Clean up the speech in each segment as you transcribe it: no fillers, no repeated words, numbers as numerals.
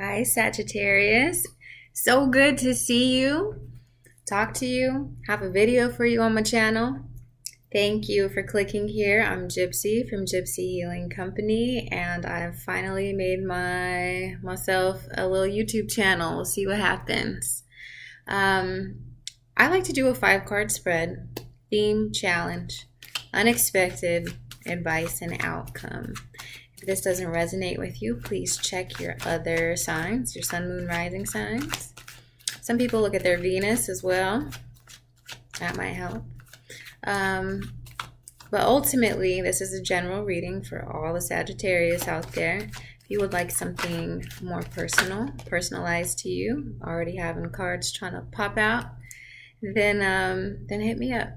Hi, Sagittarius. So good to see you, talk to you, have a video for you on my channel. Thank you for clicking here. I'm Gypsy from Gypsy Healing Company, and I've finally made myself a little YouTube channel. We'll see what happens. I like to do a 5-card spread, theme challenge, unexpected advice and outcome. If this doesn't resonate with you, please check your other signs, your sun, moon, rising signs. Some people look at their Venus as well. That might help. But ultimately, this is a general reading for all the Sagittarius out there. If you would like something more personalized to you, already having cards trying to pop out, then hit me up.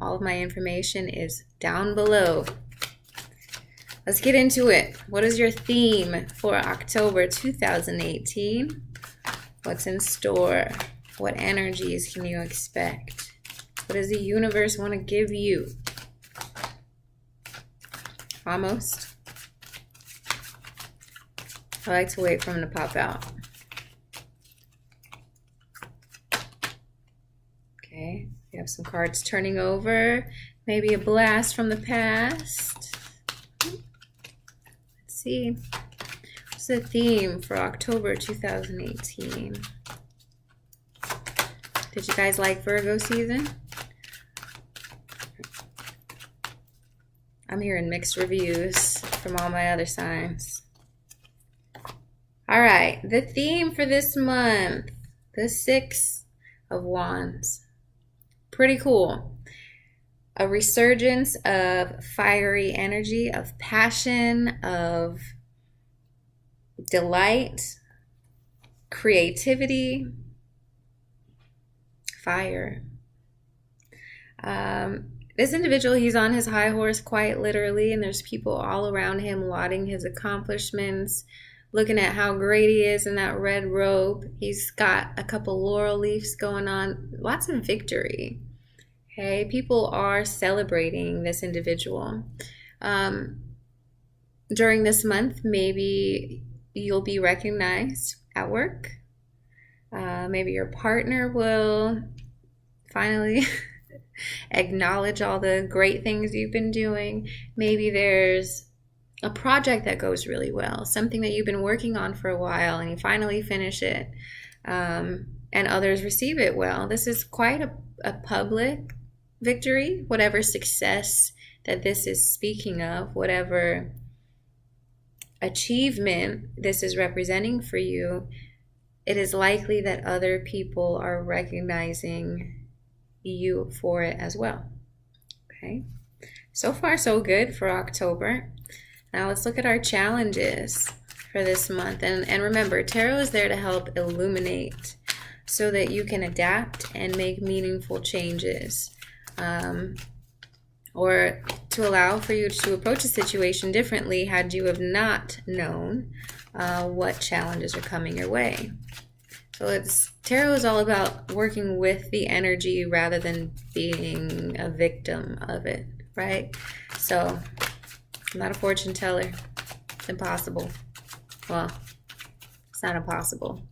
All of my information is down below. Let's get into it. What is your theme for October 2018? What's in store? What energies can you expect? What does the universe want to give you? Almost. I like to wait for them to pop out. Okay, we have some cards turning over. Maybe a blast from the past. See, what's the theme for October 2018? Did you guys like Virgo season? I'm hearing mixed reviews from all my other signs. All right, the theme for this month, the 6 of Wands. Pretty cool. A resurgence of fiery energy, of passion, of delight, creativity, fire. This individual, he's on his high horse quite literally, and there's people all around him lauding his accomplishments, looking at how great he is in that red robe. He's got a couple laurel leaves going on, lots of victory. Okay, people are celebrating this individual. During this month, maybe you'll be recognized at work. Maybe your partner will finally acknowledge all the great things you've been doing. Maybe there's a project that goes really well, something that you've been working on for a while and you finally finish it, and others receive it well. This is quite a public victory, whatever success that this is speaking of, whatever achievement this is representing for you, it is likely that other people are recognizing you for it as well. Okay, so far so good for October. Now let's look at our challenges for this month. And remember, tarot is there to help illuminate so that you can adapt and make meaningful changes. Or to allow for you to approach a situation differently had you have not known what challenges are coming your way. So tarot is all about working with the energy rather than being a victim of it, right? So I'm not a fortune teller. It's impossible. Well, it's not impossible.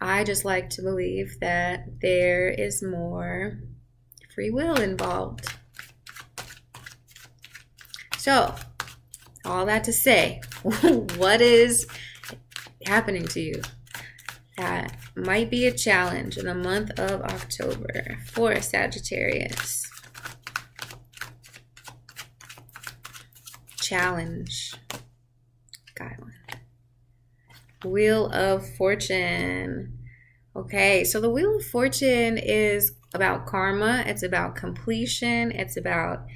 I just like to believe that there is more free will involved. So, all that to say, what is happening to you that might be a challenge in the month of October for Sagittarius? Challenge. Got one. Wheel of Fortune. Okay, so the Wheel of Fortune is about karma. It's about completion. It's about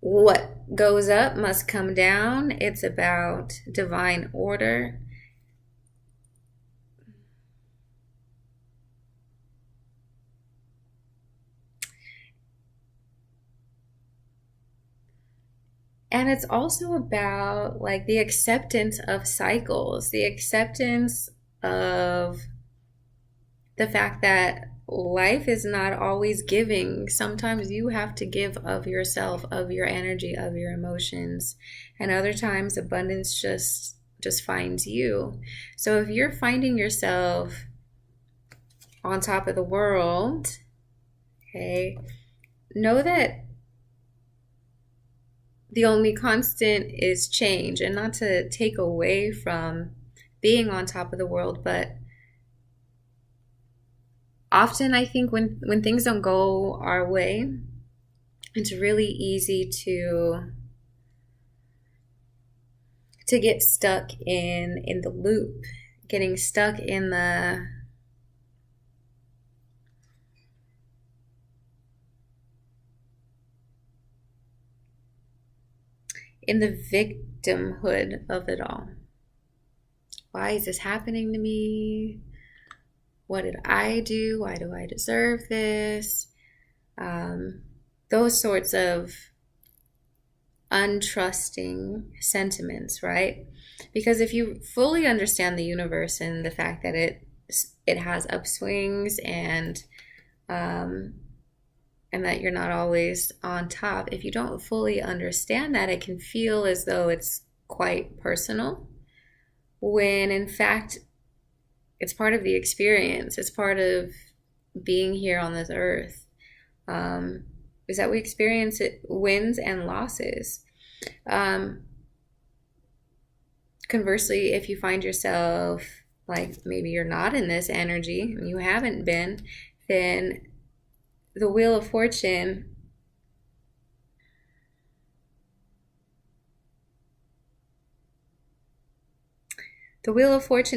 what goes up must come down. It's about divine order. And it's also about like the acceptance of cycles, the acceptance of the fact that life is not always giving. Sometimes you have to give of yourself, of your energy, of your emotions. And other times abundance just just finds you. So if you're finding yourself on top of the world, okay, know that the only constant is change, and not to take away from being on top of the world, but often I think when things don't go our way, it's really easy to get stuck in the loop, getting stuck in the victimhood of it all. Why is this happening to me? What did I do? Why do I deserve this? Those sorts of untrusting sentiments, right? Because if you fully understand the universe and the fact that it has upswings and that you're not always on top, if you don't fully understand that, it can feel as though it's quite personal, when in fact it's part of the experience. It's part of being here on this earth. Is that we experience it, wins and losses. Conversely, if you find yourself like maybe you're not in this energy and you haven't been, then the Wheel of Fortune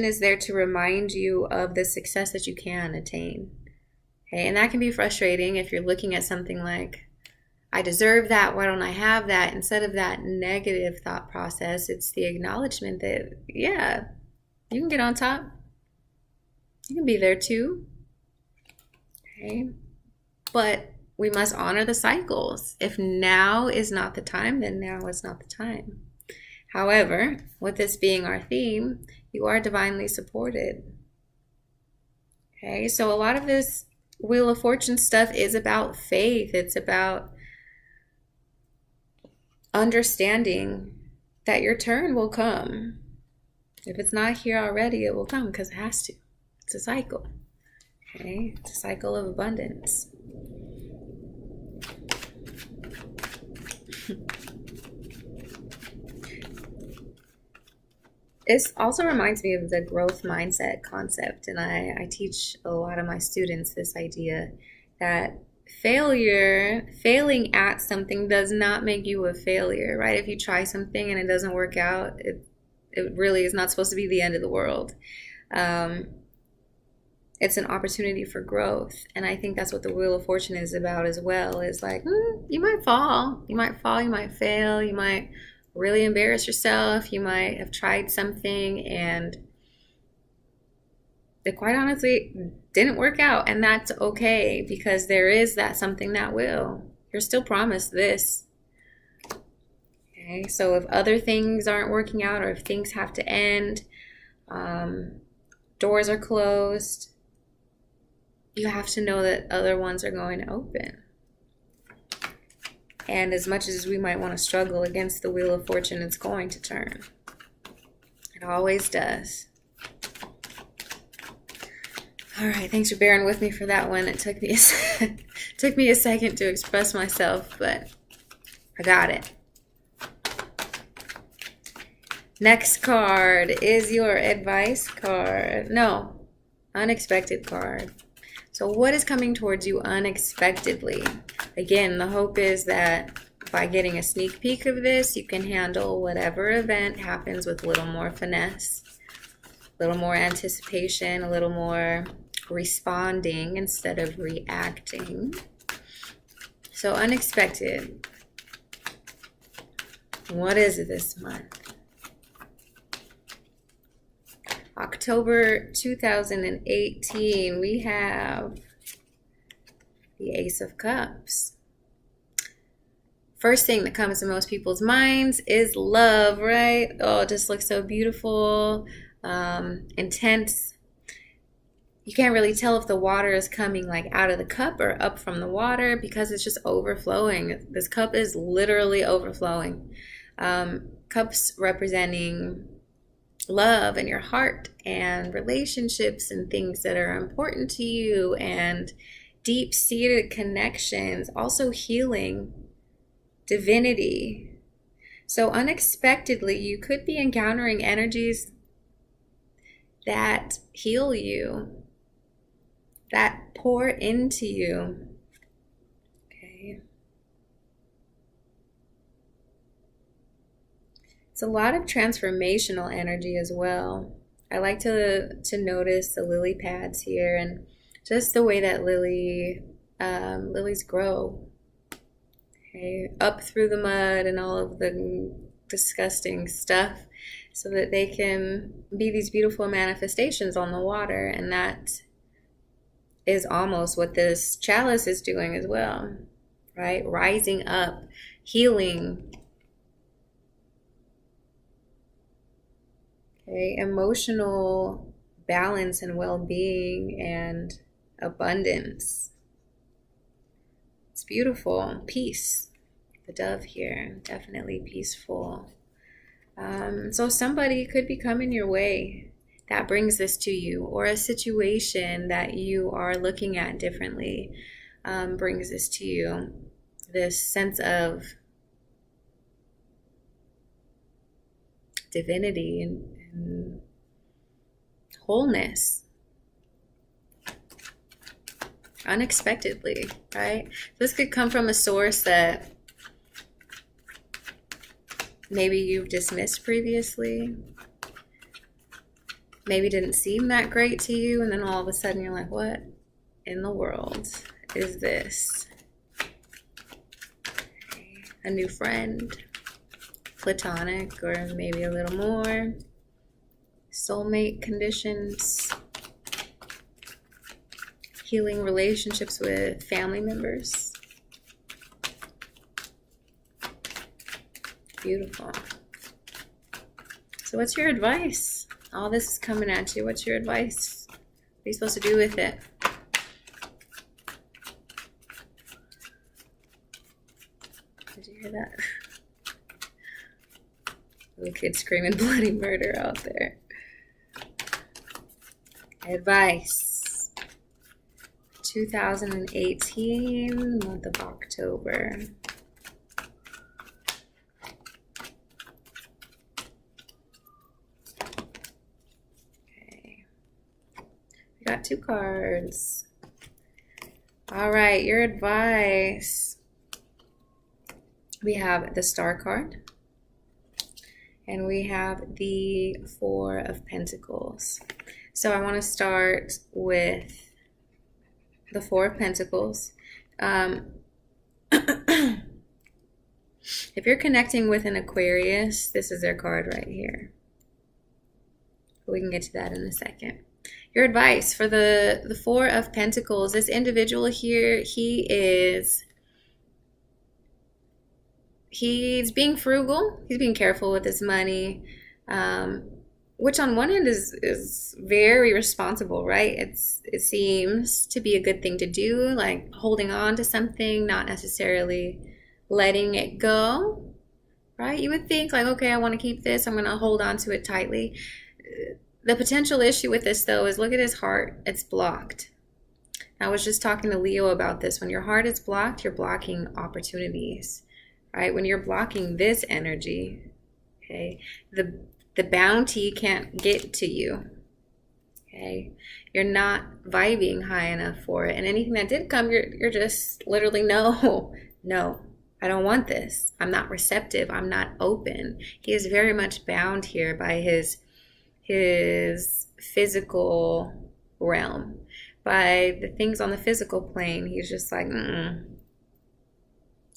is there to remind you of the success that you can attain. Okay, and that can be frustrating if you're looking at something like, I deserve that, why don't I have that? Instead of that negative thought process, it's the acknowledgement that, yeah, you can get on top. You can be there too. Okay, but we must honor the cycles. If now is not the time, then now is not the time. However, with this being our theme, you are divinely supported. Okay, so a lot of this Wheel of Fortune stuff is about faith. It's about understanding that your turn will come. If it's not here already, it will come because it has to. It's a cycle. Okay, it's a cycle of abundance. This also reminds me of the growth mindset concept, and I teach a lot of my students this idea that failing at something does not make you a failure, right? If you try something and it doesn't work out, it really is not supposed to be the end of the world. It's an opportunity for growth, and I think that's what the Wheel of Fortune is about as well. Is like, you might fall, you might fail, you might really embarrass yourself, you might have tried something and it quite honestly didn't work out, and that's okay, because there is that something that will. You're still promised this. Okay, so if other things aren't working out, or if things have to end, doors are closed, you have to know that other ones are going to open. And as much as we might want to struggle against the Wheel of Fortune, it's going to turn. It always does. All right, thanks for bearing with me for that one. It took me a second to express myself, but I got it. Next card is your advice card. No, unexpected card. So what is coming towards you unexpectedly? Again, the hope is that by getting a sneak peek of this, you can handle whatever event happens with a little more finesse, a little more anticipation, a little more responding instead of reacting. So unexpected. What is it this month? October 2018, we have the Ace of Cups. First thing that comes to most people's minds is love, right? Oh, it just looks so beautiful, intense. You can't really tell if the water is coming like out of the cup or up from the water, because it's just overflowing. This cup is literally overflowing. Cups representing love and your heart and relationships and things that are important to you and deep-seated connections, also healing, divinity. So unexpectedly, you could be encountering energies that heal you, that pour into you. Okay. It's a lot of transformational energy as well. I like to notice the lily pads here and just the way that lilies grow. Okay, up through the mud and all of the disgusting stuff so that they can be these beautiful manifestations on the water. And that is almost what this chalice is doing as well, right? Rising up, healing. Okay, emotional balance and well-being and abundance. It's beautiful. Peace. The dove here, definitely peaceful. So somebody could be coming your way that brings this to you, or a situation that you are looking at differently brings this to you. This sense of divinity and wholeness. Unexpectedly, right? This could come from a source that maybe you've dismissed previously, maybe didn't seem that great to you, and then all of a sudden you're like, what in the world is this? A new friend, platonic, or maybe a little more, soulmate conditions, healing relationships with family members. Beautiful. So what's your advice? All this is coming at you. What's your advice? What are you supposed to do with it? Did you hear that? Little kid screaming bloody murder out there. Advice. 2018, month of October. Got 2 cards. All right, your advice. We have the Star card. And we have the 4 of Pentacles. So I want to start with the 4 of Pentacles. If you're connecting with an Aquarius, this is their card right here. We can get to that in a second. Your advice for the 4 of Pentacles. This individual here, he's being frugal. He's being careful with his money, which on one end is very responsible, right? It seems to be a good thing to do, like holding on to something, not necessarily letting it go, right? You would think like, okay, I want to keep this. I'm going to hold on to it tightly. The potential issue with this, though, is look at his heart. It's blocked. I was just talking to Leo about this. When your heart is blocked, you're blocking opportunities, right? When you're blocking this energy, okay, the bounty can't get to you, okay? You're not vibing high enough for it. And anything that did come, you're just literally, no, I don't want this. I'm not receptive. I'm not open. He is very much bound here by his physical realm, by the things on the physical plane. He's just like,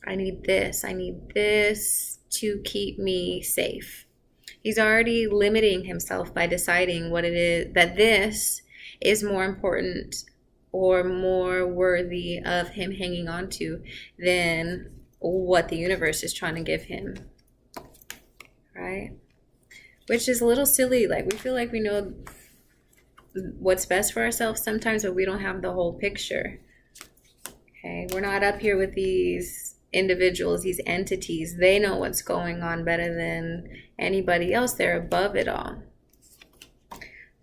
I need this to keep me safe. He's already limiting himself by deciding what it is, that this is more important or more worthy of him hanging on to than what the universe is trying to give him, right? Which is a little silly. Like, we feel like we know what's best for ourselves sometimes, but we don't have the whole picture. Okay, we're not up here with these individuals, these entities. They know what's going on better than anybody else. They're above it all.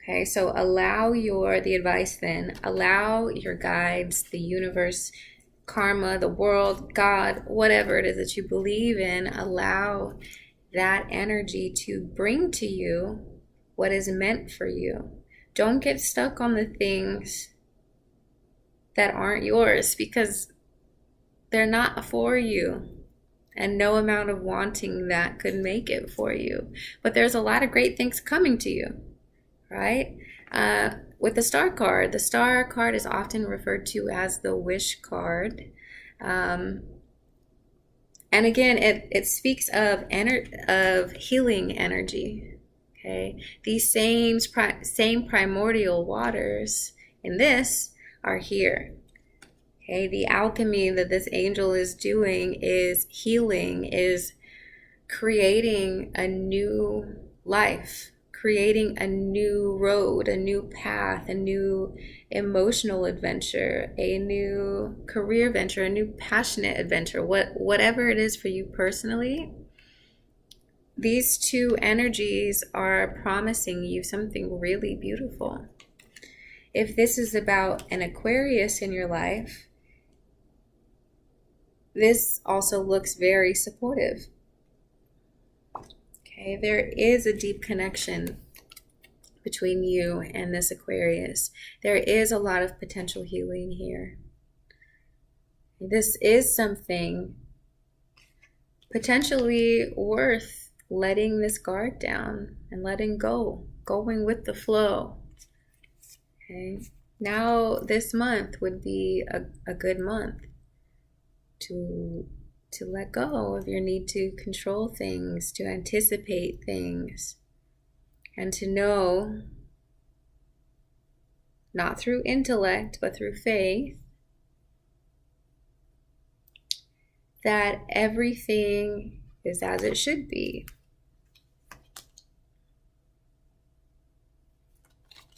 Okay, so the advice then, allow your guides, the universe, karma, the world, God, whatever it is that you believe in, allow that energy to bring to you what is meant for you. Don't get stuck on the things that aren't yours, because they're not for you. And no amount of wanting that could make it for you. But there's a lot of great things coming to you, right? With the star card is often referred to as the wish card. And again, it speaks of healing energy. Okay, these same primordial waters in this are here. Okay, the alchemy that this angel is doing is healing, is creating a new life, creating a new road, a new path, a new emotional adventure, a new career venture, a new passionate adventure, whatever it is for you personally. These two energies are promising you something really beautiful. If this is about an Aquarius in your life, this also looks very supportive. Okay, there is a deep connection between you and this Aquarius. There is a lot of potential healing here. This is something potentially worth letting this guard down and letting go, going with the flow. Okay, now this month would be a good month to let go of your need to control things, to anticipate things, and to know, not through intellect, but through faith, that everything is as it should be.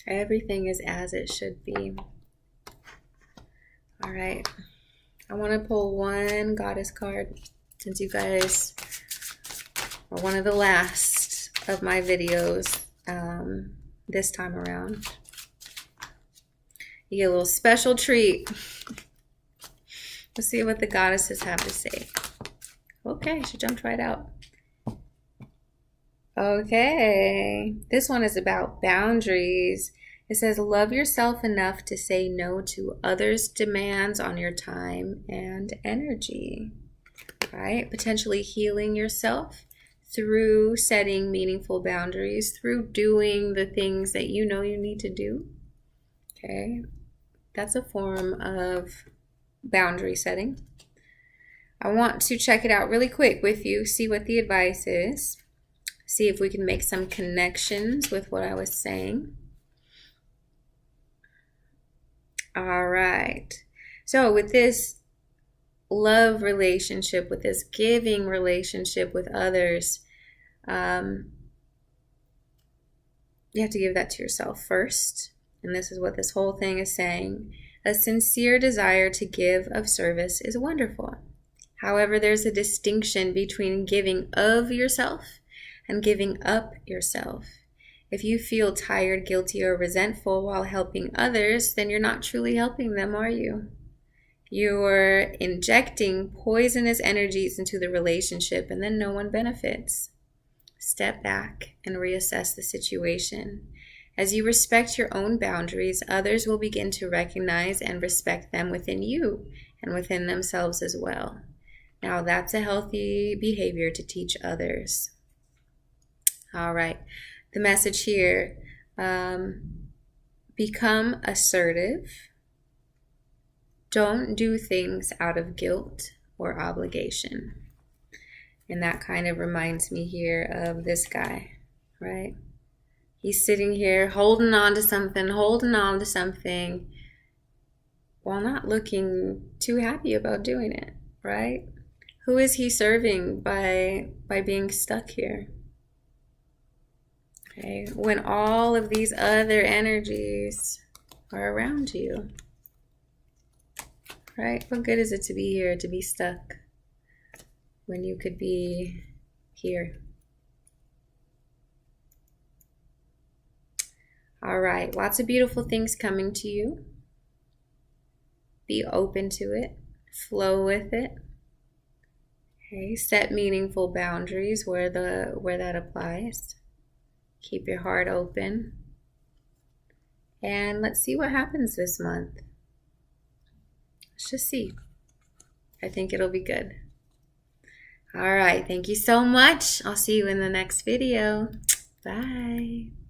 Everything is as it should be. All right. I want to pull one goddess card, since you guys are one of the last of my videos this time around. You get a little special treat. Let's see what the goddesses have to say. Okay, she jumped right out. Okay, this one is about boundaries. It says, love yourself enough to say no to others' demands on your time and energy. Right? Potentially healing yourself through setting meaningful boundaries, through doing the things that you know you need to do. Okay? That's a form of boundary setting. I want to check it out really quick with you, see what the advice is, see if we can make some connections with what I was saying. All right. So with this love relationship, with this giving relationship with others, you have to give that to yourself first. And this is what this whole thing is saying. A sincere desire to give of service is wonderful. However, there's a distinction between giving of yourself and giving up yourself. If you feel tired, guilty, or resentful while helping others, then you're not truly helping them, are you? You're injecting poisonous energies into the relationship, and then no one benefits. Step back and reassess the situation. As you respect your own boundaries, others will begin to recognize and respect them within you and within themselves as well. Now, that's a healthy behavior to teach others. All right. The message here, become assertive. Don't do things out of guilt or obligation. And that kind of reminds me here of this guy, right? He's sitting here holding on to something while not looking too happy about doing it, right? Who is he serving by being stuck here? Okay, when all of these other energies are around you, right? What good is it to be here, to be stuck, when you could be here? All right, lots of beautiful things coming to you. Be open to it. Flow with it. Okay, set meaningful boundaries where that applies. Keep your heart open. And let's see what happens this month. Let's just see. I think it'll be good. All right, thank you so much. I'll see you in the next video. Bye.